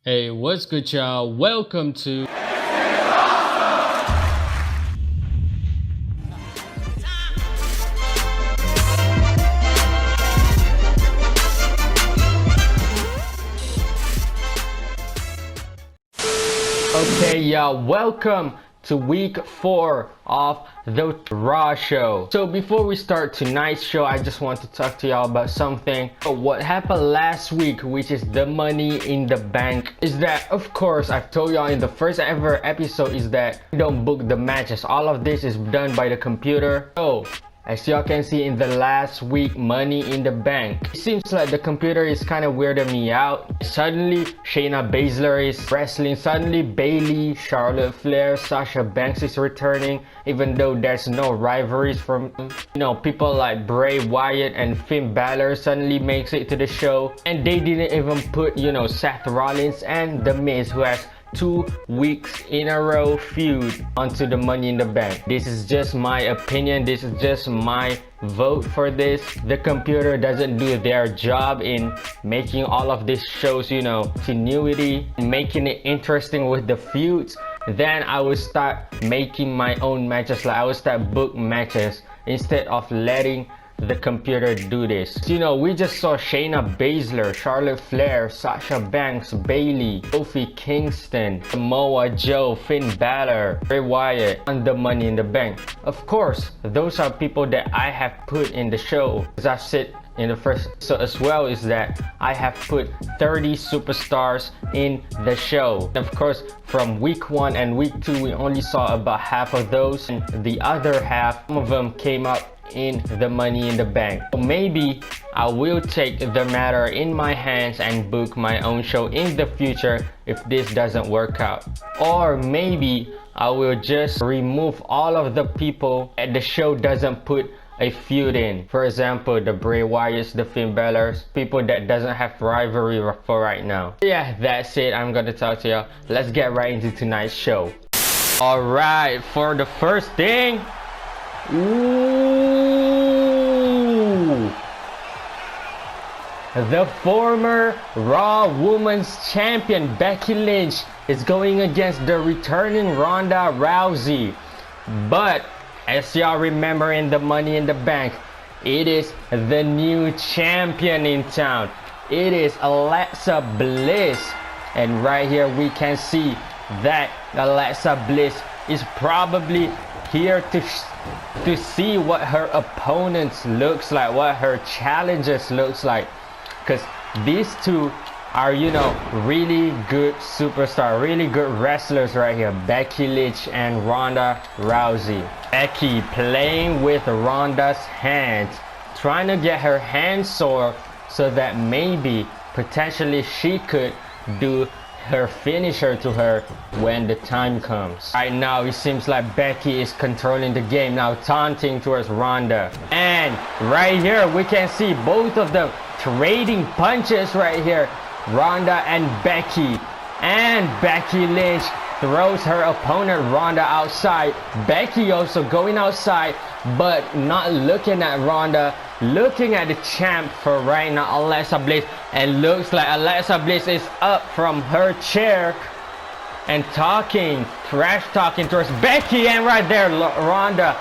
Hey, what's good, y'all? Welcome to Okay, y'all, welcome to week 4 of the Raw show. So before we start tonight's show, I just want to talk to y'all about something. What happened last week, which is the Money in the Bank, is that, of course, I've told y'all in the first ever episode, is that we don't book the matches. All of this is done by the computer. So as y'all can see in the last week Money in the Bank, it seems like the computer is kind of weirding me out. Suddenly Shayna Baszler is wrestling, suddenly Bayley, Charlotte Flair, Sasha Banks is returning, even though there's no rivalries from people like Bray Wyatt and Finn Balor suddenly makes it to the show, and they didn't even put Seth Rollins and The Miz, who has 2 weeks in a row feud onto the Money in the Bank. This is just my opinion, this is just my vote for this. The computer doesn't do their job in making all of these shows continuity, making it interesting with the feuds. Then I would start making my own matches, like I would start book matches instead of letting the computer do this. We just saw Shayna Baszler, Charlotte Flair, Sasha Banks, Bayley, Kofi Kingston, Samoa Joe, Finn Balor, Bray Wyatt on the Money in the Bank. Of course, those are people that I have put in the show, as I said in the first. So as well is that I have put 30 superstars in the show. And of course, from week 1 and week 2, we only saw about half of those, and the other half, some of them came up in the Money in the Bank. So maybe I will take the matter in my hands and book my own show in the future if this doesn't work out. Or maybe I will just remove all of the people that the show doesn't put a feud in. For example, the Bray Wyatts, the Finn Balors, people that doesn't have rivalry for right now. Yeah, that's it. I'm gonna talk to y'all. Let's get right into tonight's show. Alright, for the first thing, the former Raw Women's Champion Becky Lynch is going against the returning Ronda Rousey. But as y'all remember in the Money in the Bank, it is the new champion in town. It is Alexa Bliss. And right here we can see that Alexa Bliss is probably here to see what her opponents looks like, what her challenges looks like, because these two are really good superstars, really good wrestlers right here, Becky Lynch and Ronda Rousey. Becky playing with Ronda's hands, trying to get her hands sore so that maybe potentially she could do her finisher to her when the time comes. Right now it seems like Becky is controlling the game, now taunting towards Ronda. And right here we can see both of them trading punches right here, Ronda and Becky. And Becky Lynch throws her opponent Ronda outside. Becky also going outside, but not looking at Ronda, looking at the champ for right now, Alexa Bliss. And looks like Alexa Bliss is up from her chair and trash talking towards Becky. And right there, Ronda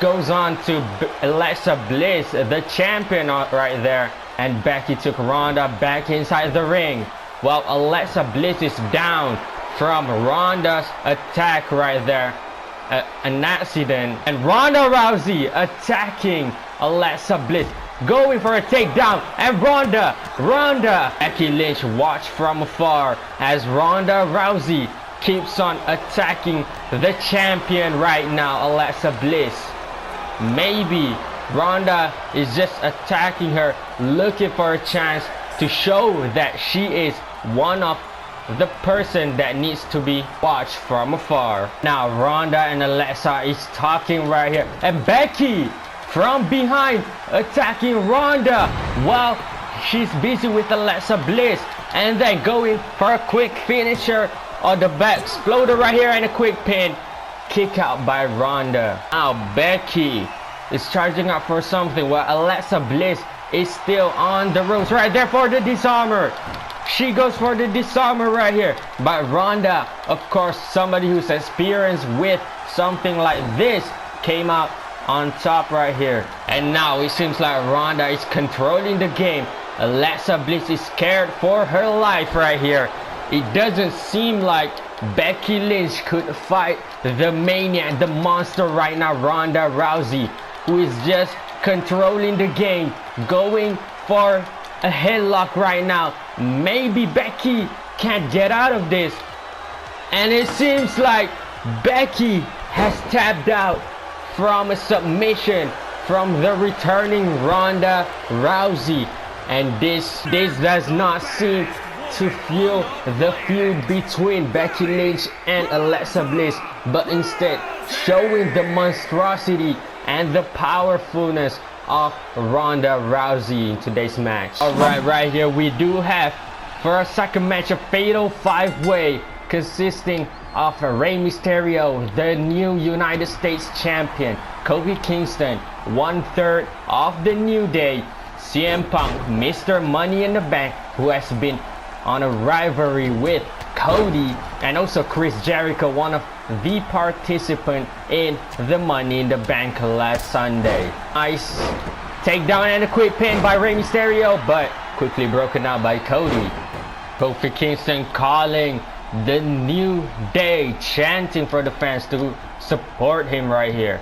goes on to Alexa Bliss, the champion right there. And Becky took Ronda back inside the ring. Well, Alexa Bliss is down from Ronda's attack right there. An accident. And Ronda Rousey attacking Alexa Bliss, going for a takedown. And Ronda, Becky Lynch watched from afar as Ronda Rousey keeps on attacking the champion right now, Alexa Bliss. Maybe Ronda is just attacking her, looking for a chance to show that she is one of the person that needs to be watched from afar. Now Ronda and Alexa is talking right here, and Becky from behind attacking Ronda while she's busy with Alexa Bliss, and then going for a quick finisher on the back exploder right here, and a quick pin. Kick out by Ronda. Now Becky is charging up for something while Alexa Bliss is still on the ropes right there for the disarmer. She goes for the disarmer right here. But Ronda, of course, somebody who's experienced with something like this, came out on top right here. And now it seems like Ronda is controlling the game. Alexa Bliss is scared for her life right here. It doesn't seem like Becky Lynch could fight the maniac, the monster right now, Ronda Rousey, who is just controlling the game, going for a headlock right now. Maybe Becky can't get out of this. And it seems like Becky has tapped out from a submission from the returning Ronda Rousey. And this does not seem to fuel the feud between Becky Lynch and Alexa Bliss, but instead showing the monstrosity and the powerfulness of Ronda Rousey in today's match. Alright, right here we do have for a second match a fatal 5-way consisting of Rey Mysterio, the new United States champion, Kofi Kingston, 1/3 of the New Day, CM Punk, Mr. Money in the Bank, who has been on a rivalry with Cody, and also Chris Jericho, one of the participants in the Money in the Bank last Sunday. Nice takedown and a quick pin by Rey Mysterio, but quickly broken out by Cody. Kofi Kingston calling the New Day, chanting for the fans to support him right here.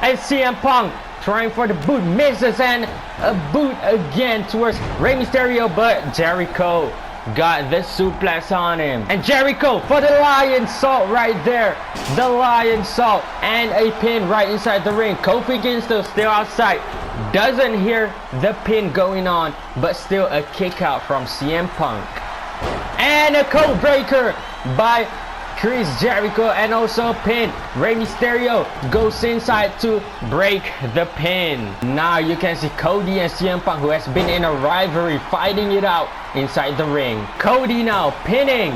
And CM Punk trying for the boot, misses, and a boot again towards Rey Mysterio, but Jericho got the suplex on him. And Jericho for the lion salt right there. The lion salt and a pin right inside the ring. Kofi Kingston still outside. Doesn't hear the pin going on, but still a kick out from CM Punk. And a code breaker by Chris Jericho, and also a pin. Rey Mysterio goes inside to break the pin. Now you can see Cody and CM Punk, who has been in a rivalry, fighting it out inside the ring. Cody now pinning.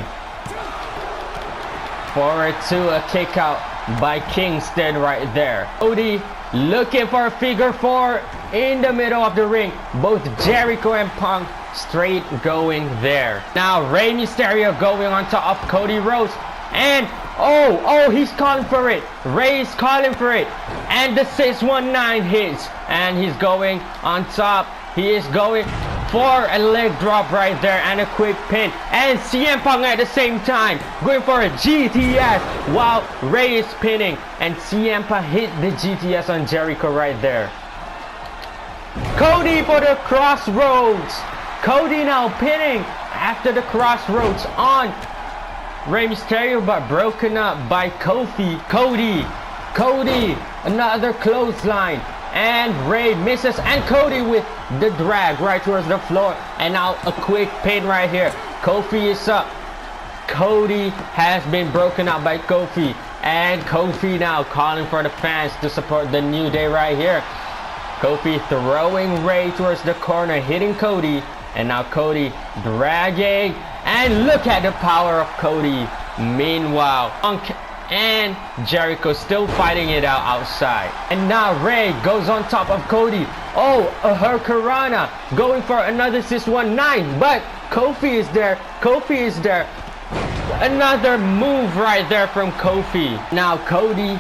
Forward to a kick out by Kingston right there. Cody looking for a figure 4 in the middle of the ring. Both Jericho and Punk straight going there. Now Rey Mysterio going on top of Cody Rhodes. And oh, he's calling for it. Rey's calling for it. And the 619 hits. And he's going on top. He is going for a leg drop right there and a quick pin. And CM Punk at the same time going for a GTS while Rey is pinning. And CM Punk hit the GTS on Jericho right there. Cody for the crossroads. Cody now pinning after the crossroads on Rey Mysterio, but broken up by Kofi. Cody, another clothesline, and Rey misses, and Cody with the drag right towards the floor, and now a quick pin right here. Kofi is up. Cody has been broken up by Kofi, and Kofi now calling for the fans to support the New Day right here. Kofi throwing Rey towards the corner, hitting Cody, and now Cody dragging. And look at the power of Cody. Meanwhile, Punk and Jericho still fighting it out outside. And now Rey goes on top of Cody. Oh, a Hurricanrana going for another 619. But Kofi is there. Another move right there from Kofi. Now Cody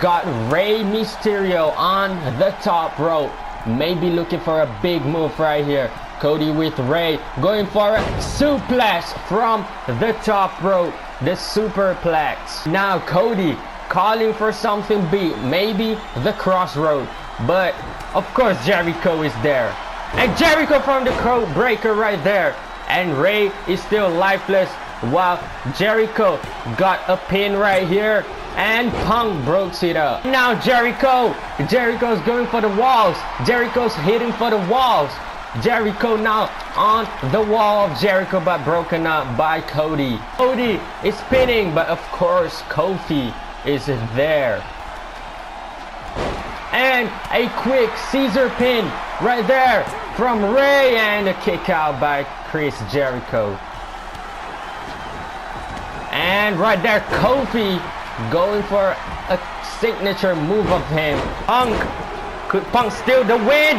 got Rey Mysterio on the top rope. Maybe looking for a big move right here. Cody with Rey going for a suplex from the top rope, the superplex. Now Cody calling for something big, maybe the crossroad, but of course Jericho is there. And Jericho from the code breaker right there. And Rey is still lifeless while Jericho got a pin right here. And Punk breaks it up. Now Jericho's going for the walls. Jericho's hitting for the walls. Jericho now on the wall of Jericho, but broken up by Cody. Cody is pinning, but of course Kofi is there. And a quick Caesar pin right there from Rey, and a kick out by Chris Jericho. And right there Kofi going for a signature move of him. Punk Could Punk steal the win?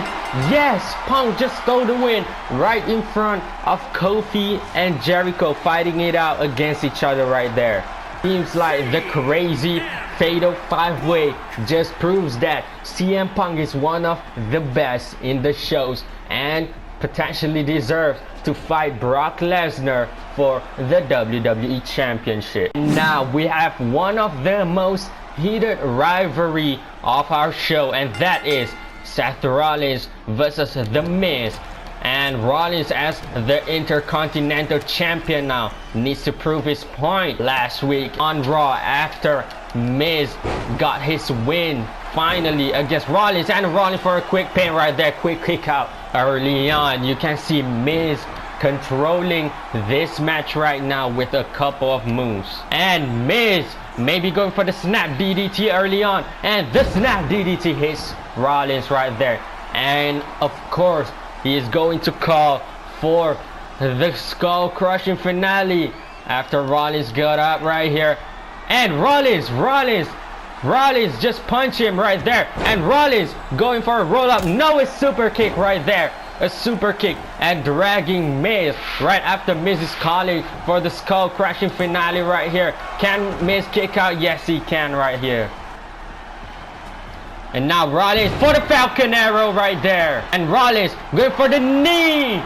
Yes, Punk just stole the win right in front of Kofi and Jericho fighting it out against each other right there. Seems like the crazy fatal 5-way just proves that CM Punk is one of the best in the shows and potentially deserves to fight Brock Lesnar for the WWE Championship. Now we have one of the most heated rivalry of our show, and that is Seth Rollins versus The Miz. And Rollins, as the Intercontinental Champion now, needs to prove his point last week on Raw after Miz got his win finally against Rollins, and Rollins for a quick pin right there, quick kick out early on. You can see Miz controlling this match right now with a couple of moves, and Miz maybe going for the snap DDT early on, and the snap DDT hits Rollins right there. And of course he is going to call for the skull crushing finale after Rollins got up right here, and Rollins just punch him right there, and Rollins going for a roll up. No, it's super kick right there, a super kick, and dragging Miz right after Miz is calling for the skull crashing finale right here. Can Miz kick out? Yes, he can right here. And now Rollins for the Falcon Arrow right there, and Rollins going for the knee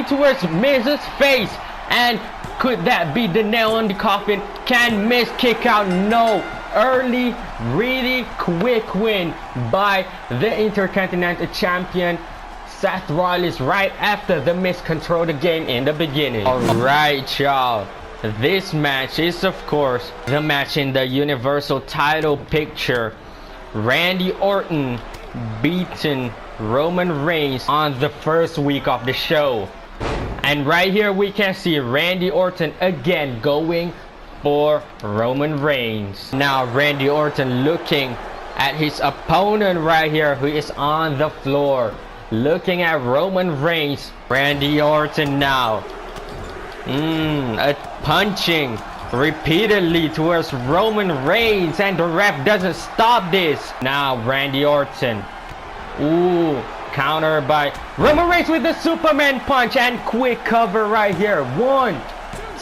towards Miz's face, and could that be the nail on the coffin? Can Miz kick out? No. Early, really quick win by the Intercontinental Champion Seth Rollins right after The Miz controlled the game in the beginning. Alright, y'all. This match is, of course, the match in the Universal title picture. Randy Orton beating Roman Reigns on the first week of the show. And right here we can see Randy Orton again going for Roman Reigns. Now Randy Orton looking at his opponent right here, who is on the floor, looking at Roman Reigns. Randy Orton now punching repeatedly towards Roman Reigns, and the ref doesn't stop this. Now Randy Orton, counter by Roman Reigns with the Superman punch, and quick cover right here. 1,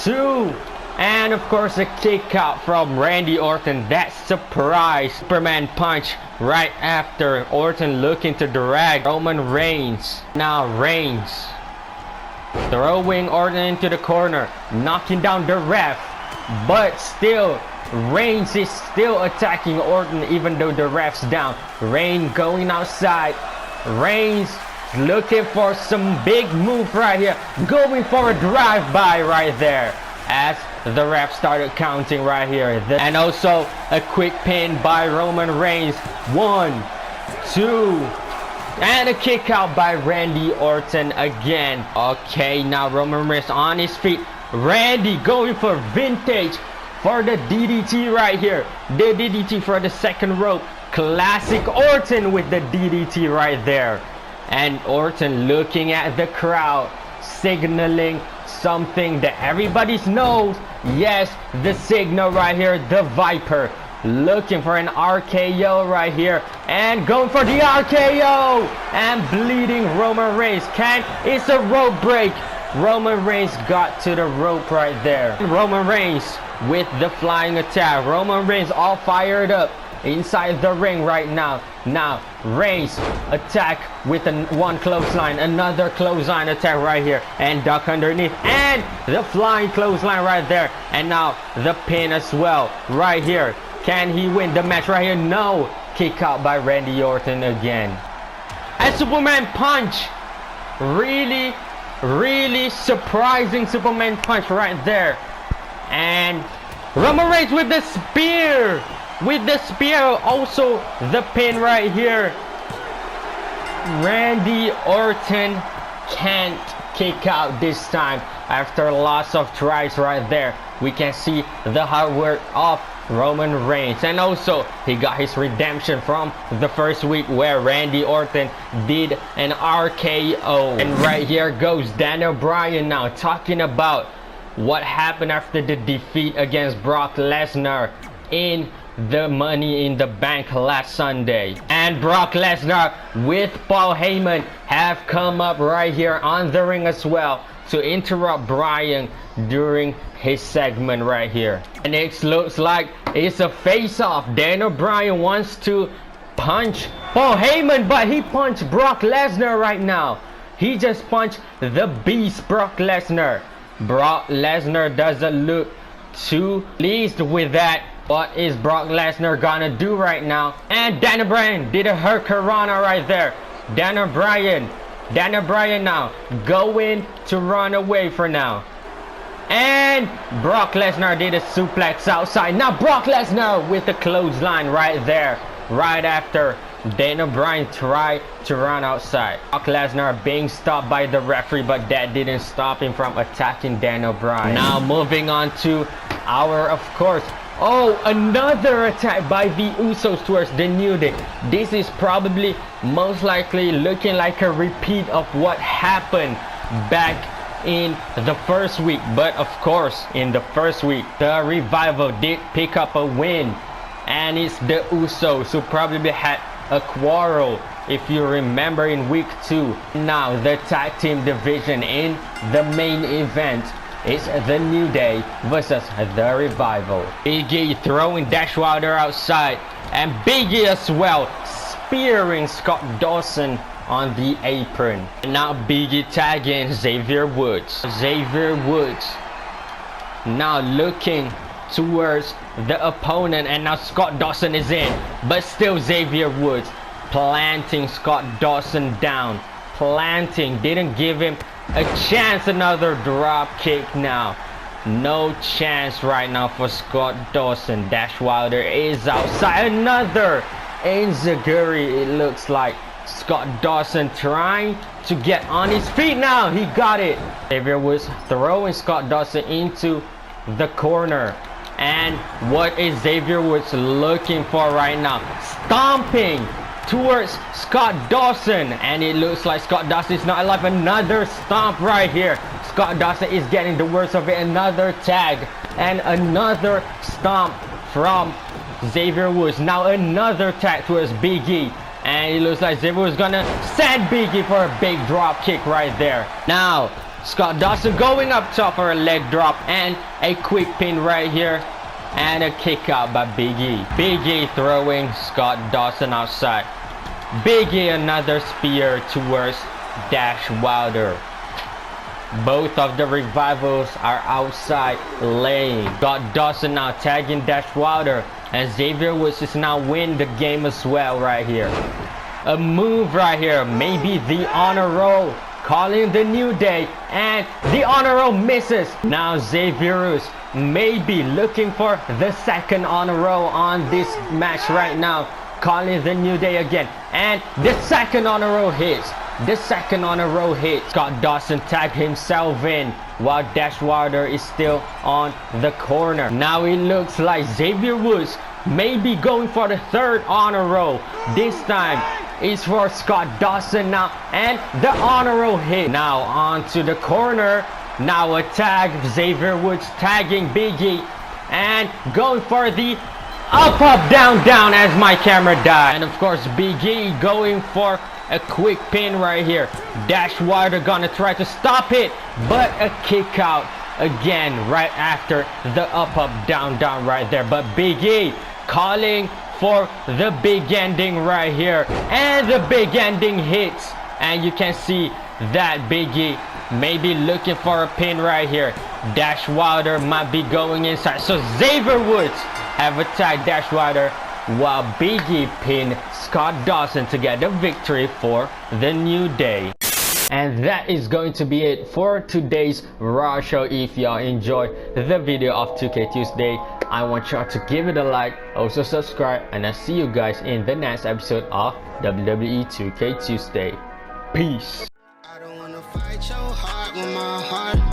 2, and of course a kick out from Randy Orton. That surprise Superman punch right after Orton looking to drag Roman Reigns. Now Reigns throwing Orton into the corner, knocking down the ref, but still Reigns is still attacking Orton even though the ref's down. Reigns going outside. Reigns looking for some big move right here, going for a drive-by right there as the ref started counting right here. And also a quick pin by Roman Reigns. 1, 2, and a kick out by Randy Orton again. Okay, now Roman Reigns on his feet. Randy going for vintage for the DDT right here. The DDT for the second rope. Classic Orton with the DDT right there. And Orton looking at the crowd, signaling something that everybody knows. Yes, the signal right here, the Viper. Looking for an RKO right here, and going for the RKO, and bleeding Roman Reigns. It's a rope break. Roman Reigns got to the rope right there. Roman Reigns with the flying attack. Roman Reigns all fired up inside the ring right now. Now Reigns attack with one clothesline, another clothesline attack right here, and duck underneath, and the flying clothesline right there, and now the pin as well right here. Can he win the match right here? No. Kick out by Randy Orton again. A Superman punch. Really surprising Superman punch right there. And Roman Reigns with the spear. Also the pin right here. Randy Orton can't kick out this time after lots of tries right there. We can see the hard work of Roman Reigns, and also he got his redemption from the first week where Randy Orton did an RKO. And right here goes Daniel Bryan now talking about what happened after the defeat against Brock Lesnar in the Money in the Bank last Sunday. And Brock Lesnar with Paul Heyman have come up right here on the ring as well to interrupt Bryan during his segment right here. And it looks like it's a face-off. Daniel Bryan wants to punch Paul Heyman, but he punched Brock Lesnar right now. He just punched the beast Brock Lesnar. Brock Lesnar doesn't look too pleased with that. What is Brock Lesnar gonna do right now? And Daniel Bryan did a hurricanrana right there. Daniel Bryan now going to run away for now. And Brock Lesnar did a suplex outside. Now Brock Lesnar with the clothesline right there, right after Daniel Bryan tried to run outside. Brock Lesnar being stopped by the referee, but that didn't stop him from attacking Daniel Bryan. Now moving on to our, of course, another attack by the Usos towards the New Day. This is probably most likely looking like a repeat of what happened back in the first week. But of course, in the first week, the Revival did pick up a win. And it's the Usos who probably had a quarrel, if you remember, in week 2. Now the tag team division in the main event is the New Day versus the Revival. Big E throwing Dash Wilder outside, and Big E as well spearing Scott Dawson on the apron. And now Big E tagging Xavier Woods. Xavier Woods now looking towards the opponent, and now Scott Dawson is in, but still Xavier Woods planting Scott Dawson down. Didn't give him a chance. Another drop kick now. No chance right now for Scott Dawson. Dash Wilder is outside. Another enziguri. It looks like Scott Dawson trying to get on his feet now. He got it. Xavier Woods throwing Scott Dawson into the corner. And what is Xavier Woods looking for right now? Stomping towards Scott Dawson, and it looks like Scott Dawson is not alive. Another stomp right here. Scott Dawson is getting the worst of it. Another tag and another stomp from Xavier Woods. Now another tag towards Big E, and it looks like Xavier Woods gonna send Big E for a big drop kick right there. Now Scott Dawson going up top for a leg drop and a quick pin right here, and a kick out by Big E. Big E throwing Scott Dawson outside. Big E another spear towards Dash Wilder. Both of the Revivals are outside laying. Scott Dawson now tagging Dash Wilder, and Xavier Woods is now win the game as well right here. A move right here, maybe the honor roll, calling the New Day, and the honor roll misses. Now Xavier Woods maybe looking for the second honor roll on this match right now, calling the New Day again, and the second honor roll hits. Scott Dawson tagged himself in while Dash Wilder is still on the corner. Now it looks like Xavier Woods may be going for the third honor roll. This time it's for Scott Dawson now, and the honor roll hit. Now onto the corner. Now a tag. Xavier Woods tagging Big E and going for the up, down, down as my camera died. And of course Big E going for a quick pin right here. Dash Wilder gonna try to stop it, but a kick out again right after the up, down, down right there. But Big E calling for the big ending right here, and the big ending hits, and you can see that Big E may be looking for a pin right here. Dash Wilder might be going inside, so Xavier Woods have attacked Dash Wilder while Big E pinned Scott Dawson to get the victory for the New Day. And that is going to be it for today's Raw show. If y'all enjoyed the video of 2K Tuesday, I want y'all to give it a like, also subscribe, and I'll see you guys in the next episode of WWE 2K Tuesday. Peace. I don't wanna fight your heart with my heart.